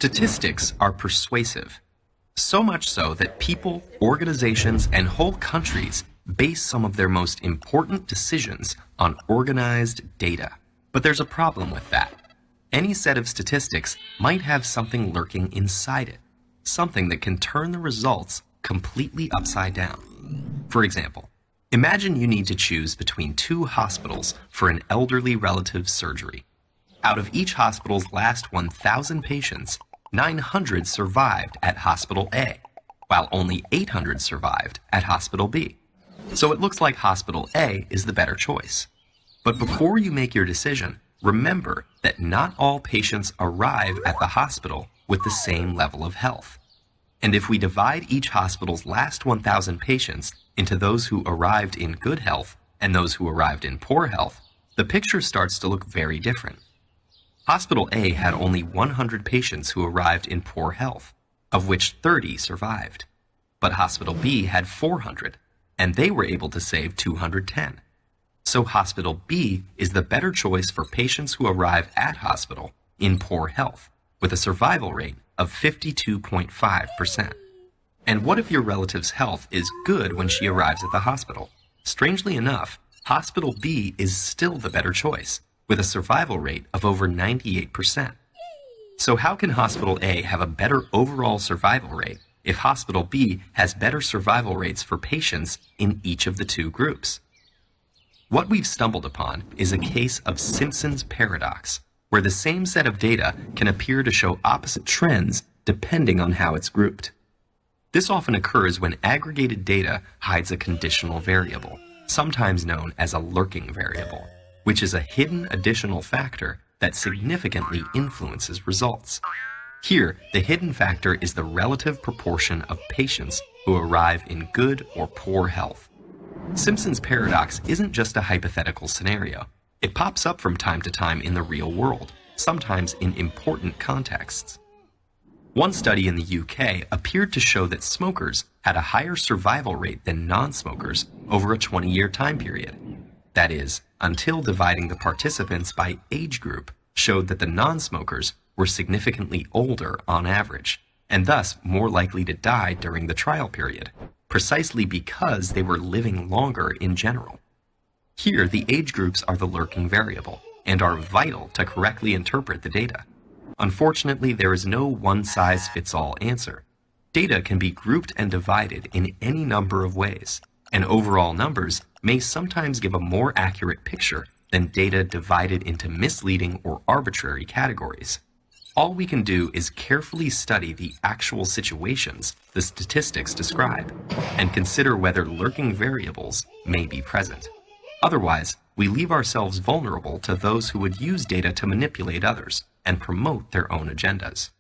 Statistics are persuasive, so much so that people, organizations, and whole countries base some of their most important decisions on organized data. But there's a problem with that. Any set of statistics might have something lurking inside it, something that can turn the results completely upside down. For example, imagine you need to choose between two hospitals for an elderly relative's surgery. Out of each hospital's last 1,000 patients, 900 survived at Hospital A, while only 800 survived at Hospital B. So it looks like Hospital A is the better choice. But before you make your decision, remember that not all patients arrive at the hospital with the same level of health. And if we divide each hospital's last 1,000 patients into those who arrived in good health and those who arrived in poor health, the picture starts to look very different. Hospital A had only 100 patients who arrived in poor health, of which 30 survived. But Hospital B had 400, and they were able to save 210. So Hospital B is the better choice for patients who arrive at hospital in poor health, with a survival rate of 52.5%. And what if your relative's health is good when she arrives at the hospital? Strangely enough, Hospital B is still the better choice, with a survival rate of over 98%. So how can Hospital A have a better overall survival rate if Hospital B has better survival rates for patients in each of the two groups? What we've stumbled upon is a case of Simpson's paradox, where the same set of data can appear to show opposite trends depending on how it's grouped. This often occurs when aggregated data hides a conditional variable, sometimes known as a lurking variable, which is a hidden additional factor that significantly influences results. Here, the hidden factor is the relative proportion of patients who arrive in good or poor health. Simpson's paradox isn't just a hypothetical scenario. It pops up from time to time in the real world, sometimes in important contexts. One study in the UK appeared to show that smokers had a higher survival rate than non-smokers over a 20-year time period. That is, until dividing the participants by age group showed that the non-smokers were significantly older on average, and thus more likely to die during the trial period, precisely because they were living longer in general. Here, the age groups are the lurking variable, and are vital to correctly interpret the data. Unfortunately, there is no one-size-fits-all answer. Data can be grouped and divided in any number of ways, and overall numbers may sometimes give a more accurate picture than data divided into misleading or arbitrary categories. All we can do is carefully study the actual situations the statistics describe, and consider whether lurking variables may be present. Otherwise, we leave ourselves vulnerable to those who would use data to manipulate others and promote their own agendas.